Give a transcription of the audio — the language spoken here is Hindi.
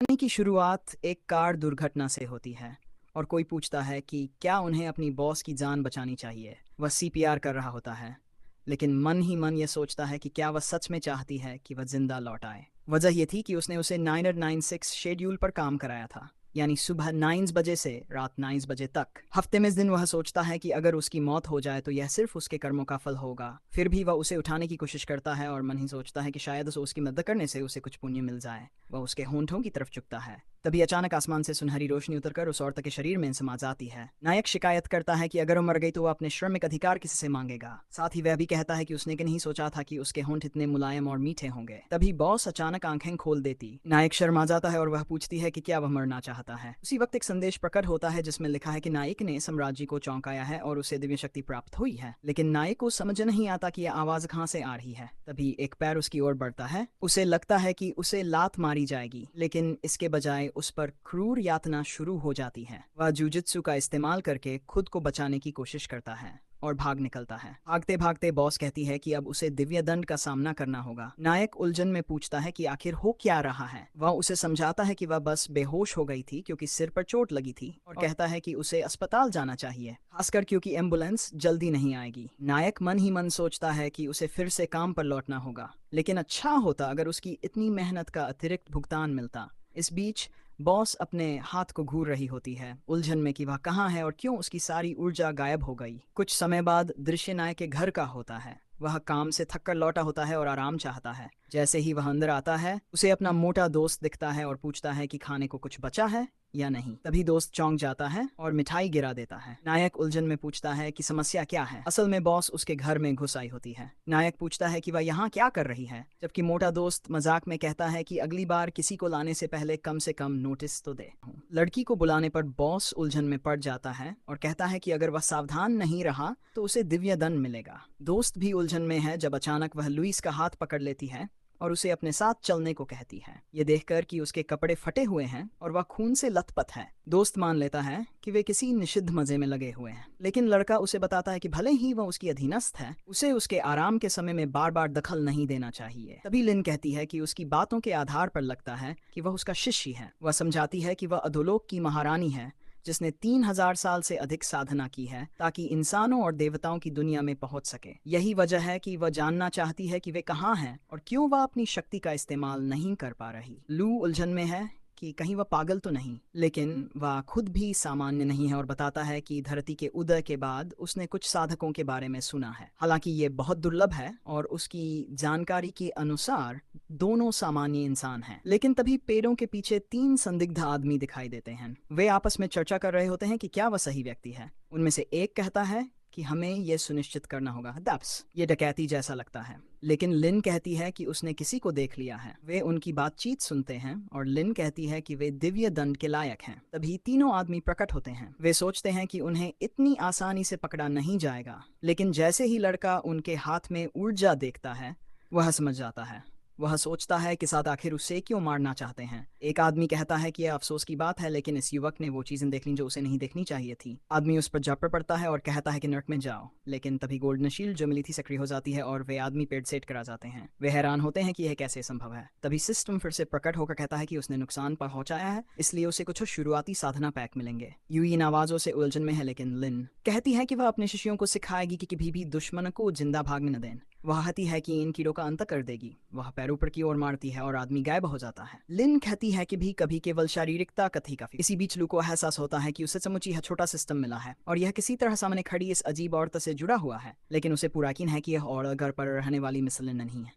कहानी की शुरुआत एक कार दुर्घटना से होती है और कोई पूछता है कि क्या उन्हें अपनी बॉस की जान बचानी चाहिए। वह सीपीआर कर रहा होता है, लेकिन मन ही मन यह सोचता है कि क्या वह सच में चाहती है कि वह जिंदा लौट आए। वजह यह थी कि उसने उसे 996 शेड्यूल पर काम कराया था, यानी सुबह 9 बजे से रात 9 बजे तक। हफ्ते में इस दिन वह सोचता है कि अगर उसकी मौत हो जाए तो यह सिर्फ उसके कर्मों का फल होगा। फिर भी वह उसे उठाने की कोशिश करता है और मन ही सोचता है कि शायद उसे उसकी मदद करने से उसे कुछ पुण्य मिल जाए। वह उसके होंठों की तरफ झुकता है, तभी अचानक आसमान से सुनहरी रोशनी उतरकर उस औरत के शरीर में समा जाती है। नायक शिकायत करता है कि अगर वो मर गई तो वह अपने श्रमिक अधिकार किसी से मांगेगा। साथ ही वह भी कहता है कि उसने कि नहीं सोचा था कि उसके होंठ इतने मुलायम और मीठे होंगे। तभी बॉस अचानक आंखें खोल देती। नायक शर्मा जाता है और वह पूछती है कि क्या वह मरना चाहता है। उसी वक्त एक संदेश प्रकट होता है जिसमें लिखा है कि नायक ने साम्राज्य को चौंकाया है और उसे दिव्य शक्ति प्राप्त हुई है। लेकिन नायक को समझ नहीं आता कि यह आवाज कहाँ से आ रही है। तभी एक पैर उसकी ओर बढ़ता है। उसे लगता है कि उसे लात मारी जाएगी, लेकिन इसके बजाय उस पर क्रूर यातना शुरू हो जाती है। वह जुजित्सु का इस्तेमाल करके खुद को बचाने की कोशिश करता है और भाग निकलता है। भागते भागते बॉस कहती है कि अब उसे दिव्य दंड का सामना करना होगा। नायक उलझन में पूछता है कि आखिर हो क्या रहा है। वह उसे समझाता है कि वह बस बेहोश हो गई थी क्योंकि सिर पर चोट लगी थी, और कहता है कि उसे अस्पताल जाना चाहिए, खासकर क्योंकि एम्बुलेंस जल्दी नहीं आएगी। नायक मन ही मन सोचता है कि उसे फिर से काम पर लौटना होगा, लेकिन अच्छा होता अगर उसकी इतनी मेहनत का अतिरिक्त भुगतान मिलता। इस बीच बॉस अपने हाथ को घूर रही होती है, उलझन में कि वह कहाँ है और क्यों उसकी सारी ऊर्जा गायब हो गई। कुछ समय बाद दृश्य नायक के घर का होता है। वह काम से थक कर लौटा होता है और आराम चाहता है। जैसे ही वह अंदर आता है, उसे अपना मोटा दोस्त दिखता है और पूछता है कि खाने को कुछ बचा है या नहीं। तभी दोस्त चौंक जाता है और मिठाई गिरा देता है। नायक उलझन में पूछता है कि समस्या क्या है। असल में बॉस उसके घर में घुस आई होती है। नायक पूछता है कि वह यहाँ क्या कर रही है, जबकि मोटा दोस्त मजाक में कहता है कि अगली बार किसी को लाने से पहले कम से कम नोटिस तो दे। लड़की को बुलाने पर बॉस उलझन में पड़ जाता है और कहता है कि अगर वह सावधान नहीं रहा तो उसे दिव्य दंड मिलेगा। दोस्त भी उलझन में है जब अचानक वह लुइस का हाथ पकड़ लेती है और उसे अपने साथ चलने को कहती है। ये देखकर कि उसके कपड़े फटे हुए हैं और वह खून से लथपथ है, दोस्त मान लेता है कि वे किसी निषिद्ध मजे में लगे हुए हैं। लेकिन लड़का उसे बताता है कि भले ही वह उसकी अधीनस्थ है, उसे उसके आराम के समय में बार बार दखल नहीं देना चाहिए। तभी लिन कहती है कि उसकी बातों के आधार पर लगता है कि वह उसका शिष्य है। वह समझाती है कि वह अधोलोक की महारानी है जिसने 3000 साल से अधिक साधना की है ताकि इंसानों और देवताओं की दुनिया में पहुंच सके। यही वजह है कि वह जानना चाहती है कि वे कहाँ हैं और क्यों वह अपनी शक्ति का इस्तेमाल नहीं कर पा रही। लू उलझन में है कि कहीं वह पागल तो नहीं, लेकिन वह खुद भी सामान्य नहीं है और बताता है कि धरती के उदय के बाद उसने कुछ साधकों के बारे में सुना है। हालांकि ये बहुत दुर्लभ है और उसकी जानकारी के अनुसार दोनों सामान्य इंसान हैं। लेकिन तभी पेड़ों के पीछे 3 संदिग्ध आदमी दिखाई देते हैं। वे आपस में चर्चा कर रहे होते हैं कि क्या वह सही व्यक्ति है। उनमें से एक कहता है कि हमें यह सुनिश्चित करना होगा, दैप्स ये डकैती जैसा लगता है। लेकिन लिन कहती है कि उसने किसी को देख लिया है। वे उनकी बातचीत सुनते हैं और लिन कहती है कि वे दिव्य दंड के लायक हैं। तभी तीनों आदमी प्रकट होते हैं। वे सोचते हैं कि उन्हें इतनी आसानी से पकड़ा नहीं जाएगा, लेकिन जैसे ही लड़का उनके हाथ में ऊर्जा देखता है, वह समझ जाता है। वह सोचता है कि साथ आखिर उसे क्यों मारना चाहते हैं। एक आदमी कहता है कि यह अफसोस की बात है, लेकिन इस युवक ने वो चीजें देख ली जो उसे नहीं देखनी चाहिए थी। आदमी उस पर झपट पड़ता है और कहता है कि नर्क में जाओ, लेकिन तभी गोल्डन शील्ड जो मिली थी सक्रिय हो जाती है और वे आदमी पेड़ सेट करा जाते हैं। वे हैरान होते हैं कि यह कैसे संभव है। तभी सिस्टम फिर से प्रकट होकर कहता है कि उसने नुकसान पहुंचाया है, इसलिए उसे कुछ शुरुआती साधना पैक मिलेंगे। यूई इन आवाजों से उलझन में है, लेकिन लिन कहती है कि वह अपने शिष्यों को सिखाएगी कि कभी भी दुश्मन को जिंदा भागने न दें। वह कहती है कि इन कीड़ों का अंत कर देगी। वह पैर ऊपर की ओर मारती है और आदमी गायब हो जाता है। लिन कहती है कि भी कभी केवल शारीरिक ताकत ही काफी। इसी बीच लू को एहसास होता है कि उसे समुची है छोटा सिस्टम मिला है और यह किसी तरह सामने खड़ी इस अजीब औरत से जुड़ा हुआ है, लेकिन उसे पूरा यकीन है कि यह और घर पर रहने वाली मिस लिन नहीं है।